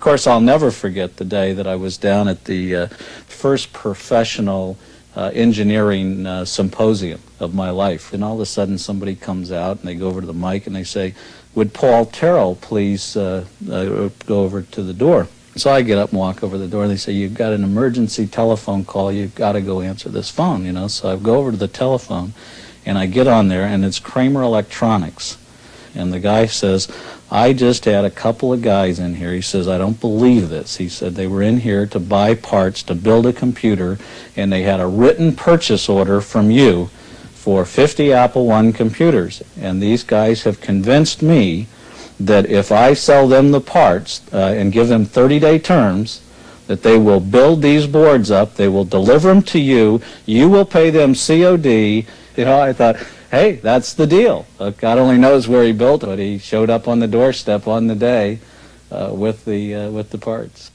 course, I'll never forget the day that I was down at the first professional engineering symposium of my life. And all of a sudden somebody comes out and they go over to the mic and they say, "Would Paul Terrell please go over to the door?" So I get up and walk over the door and they say, "You've got an emergency telephone call, you've got to go answer this phone," you know. So I go over to the telephone and I get on there and it's Kramer Electronics. And the guy says, "I just had a couple of guys in here." He says, "I don't believe this." He said they were in here to buy parts to build a computer, and they had a written purchase order from you for 50 Apple I computers. And these guys have convinced me that if I sell them the parts and give them 30-day terms, that they will build these boards up, they will deliver them to you, you will pay them COD. You know, I thought, hey, that's the deal. God only knows where he built it, but he showed up on the doorstep on the day with the parts.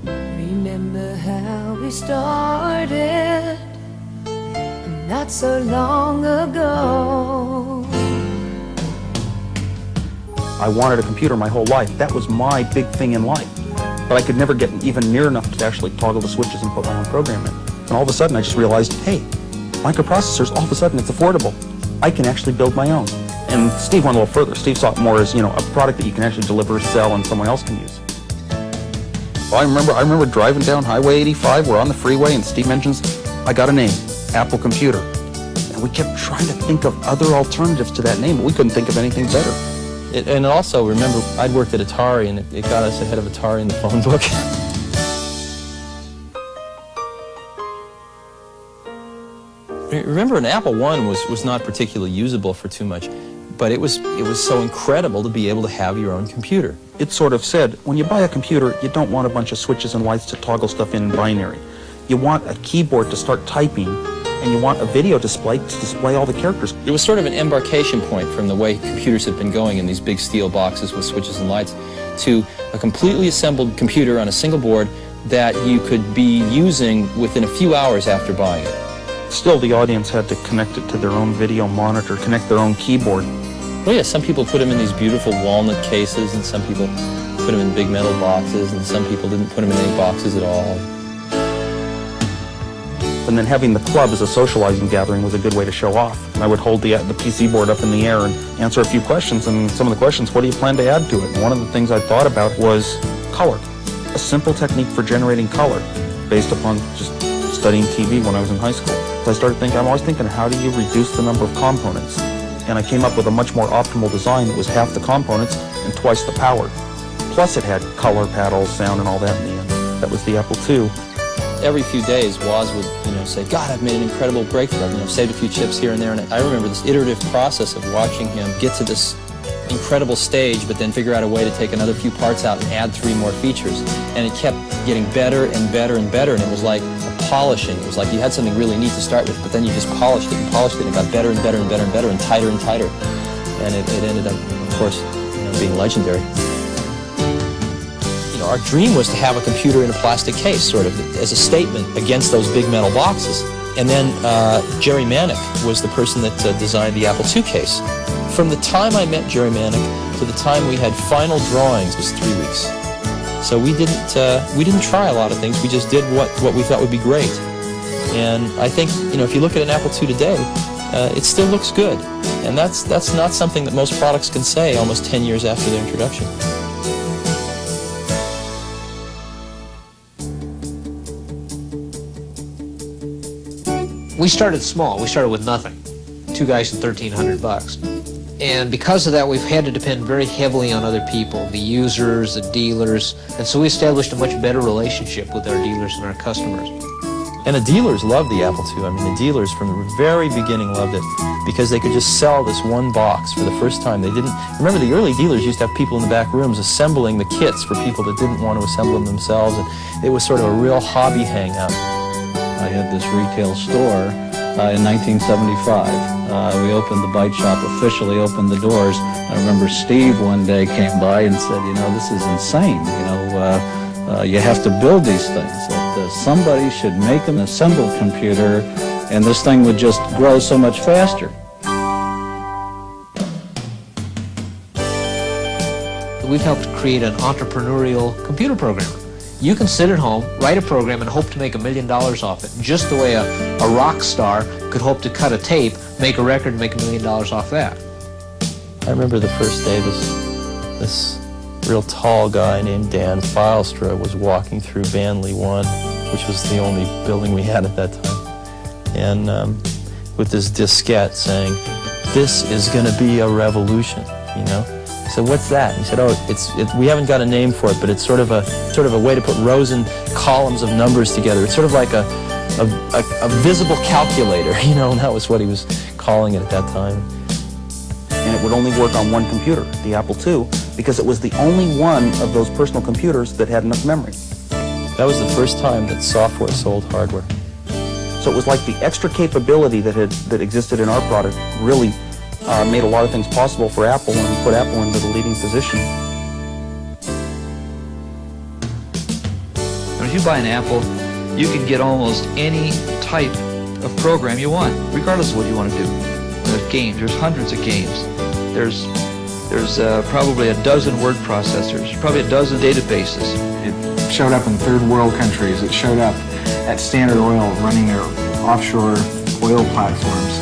Remember how we started not so long ago. I wanted a computer my whole life. That was my big thing in life. But I could never get even near enough to actually toggle the switches and put my own program in. And all of a sudden I just realized, hey, microprocessors, all of a sudden it's affordable. I can actually build my own. And Steve went a little further. Steve saw it more as, you know, a product that you can actually deliver, sell, and someone else can use. Well, I remember driving down Highway 85, we're on the freeway, and Steve mentions, I got a name, Apple Computer. And we kept trying to think of other alternatives to that name, but we couldn't think of anything better. And also, remember, I'd worked at Atari, and it got us ahead of Atari in the phone book. Remember, an Apple I was not particularly usable for too much, but it was so incredible to be able to have your own computer. It sort of said, when you buy a computer, you don't want a bunch of switches and lights to toggle stuff in binary. You want a keyboard to start typing, and you want a video display to display all the characters. It was sort of an embarkation point from the way computers have been going in these big steel boxes with switches and lights to a completely assembled computer on a single board that you could be using within a few hours after buying it. Still, the audience had to connect it to their own video monitor, connect their own keyboard. Well, yeah, some people put them in these beautiful walnut cases, and some people put them in big metal boxes, and some people didn't put them in any boxes at all. And then having the club as a socializing gathering was a good way to show off. I would hold the PC board up in the air and answer a few questions, and some of the questions, what do you plan to add to it? And one of the things I thought about was color. A simple technique for generating color based upon just studying TV when I was in high school. So I started thinking, I'm always thinking, how do you reduce the number of components? And I came up with a much more optimal design that was half the components and twice the power. Plus it had color, paddles, sound, and all that in the end. That was the Apple II. Every few days, Woz would, say, God, I've made an incredible breakthrough. I've saved a few chips here and there. And I remember this iterative process of watching him get to this incredible stage, but then figure out a way to take another few parts out and add 3 more features. And it kept getting better and better and better. And it was like a polishing. It was like you had something really neat to start with, but then you just polished it and polished it, and it got better and better and better and better and tighter and tighter. And it ended up, of course, being legendary. Our dream was to have a computer in a plastic case, sort of, as a statement against those big metal boxes. And then Jerry Manick was the person that designed the Apple II case. From the time I met Jerry Manick to the time we had final drawings was 3 weeks. So we didn't try a lot of things. We just did what we thought would be great. And I think, if you look at an Apple II today, it still looks good. And that's not something that most products can say almost 10 years after their introduction. We started small. We started with nothing. 2 guys and $1,300. And because of that, we've had to depend very heavily on other people, the users, the dealers. And so we established a much better relationship with our dealers and our customers. And the dealers loved the Apple II. I mean, the dealers from the very beginning loved it because they could just sell this one box for the first time. They didn't, remember the early dealers used to have people in the back rooms assembling the kits for people that didn't want to assemble them themselves. And it was sort of a real hobby hangout. I had this retail store in 1975. We opened the Byte Shop, officially opened the doors. I remember Steve one day came by and said, this is insane. You have to build these things. That somebody should make an assembled computer and this thing would just grow so much faster. We've helped create an entrepreneurial computer programmer. You can sit at home, write a program, and hope to make $1 million off it, just the way a rock star could hope to cut a tape, make a record, and make $1 million off that. I remember the first day this real tall guy named Dan Filestra was walking through Banley 1, which was the only building we had at that time, and with this diskette saying, "This is going to be a revolution," you know. I said, "What's that?" He said, "Oh, we haven't got a name for it, but it's sort of a way to put rows and columns of numbers together. It's sort of like a visible calculator," you know, and that was what he was calling it at that time. And it would only work on one computer, the Apple II, because it was the only one of those personal computers that had enough memory. That was the first time that software sold hardware. So it was like the extra capability that existed in our product really made a lot of things possible for Apple and put Apple into the leading position. If you buy an Apple, you can get almost any type of program you want, regardless of what you want to do. There's games, there's hundreds of games. There's probably a dozen word processors, probably a dozen databases. It showed up in third world countries. It showed up at Standard Oil running their offshore oil platforms.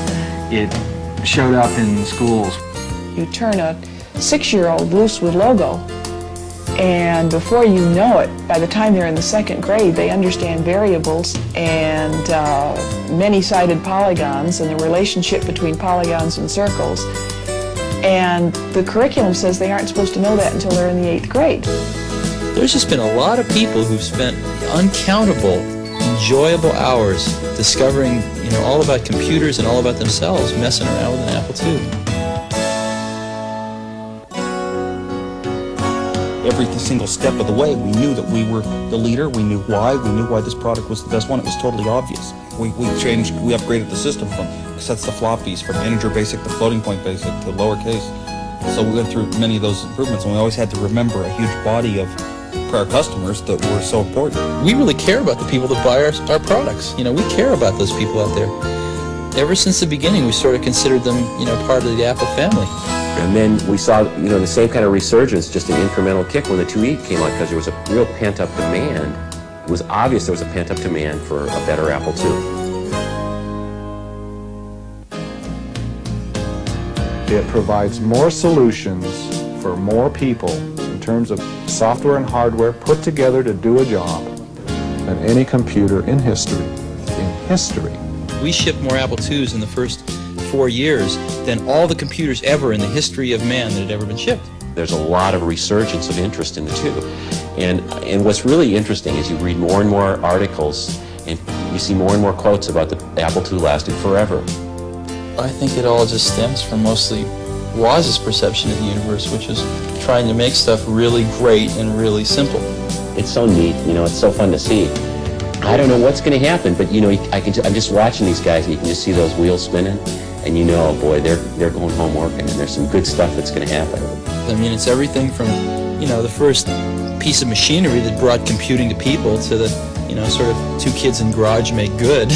It showed up in schools. You turn a 6-year-old loose with logo, and before you know it, by the time they're in the 2nd grade, they understand variables and many-sided polygons and the relationship between polygons and circles. And the curriculum says they aren't supposed to know that until they're in the 8th grade. There's just been a lot of people who've spent uncountable, enjoyable hours discovering, you know, all about computers and all about themselves, messing around with an Apple II. Every single step of the way, we knew that we were the leader. We knew why this product was the best one. It was totally obvious. We upgraded the system from cassettes to floppies, from integer basic to floating point basic to lowercase. So we went through many of those improvements, and we always had to remember a huge body of prior customers that were so important. We really care about the people that buy our products. You know, we care about those people out there. Ever since the beginning, we sort of considered them, you know, part of the Apple family. And then we saw, you know, the same kind of resurgence, just an incremental kick when the IIe came out, because there was a real pent-up demand. It was obvious there was a pent-up demand for a better Apple II. It provides more solutions for more people in terms of software and hardware put together to do a job than any computer in history. We shipped more Apple IIs in the first 4 years than all the computers ever in the history of man that had ever been shipped. There's a lot of resurgence of interest in the II. And what's really interesting is you read more and more articles and you see more and more quotes about the Apple II lasted forever. I think it all just stems from mostly Woz's perception of the universe, which is trying to make stuff really great and really simple. It's so neat, you know, it's so fun to see. I don't know what's going to happen, but you know, I'm just watching these guys and you can just see those wheels spinning, and you know, boy, they're going home working, and there's some good stuff that's going to happen. I mean, it's everything from, you know, the first piece of machinery that brought computing to people to the, you know, sort of two kids in garage make good.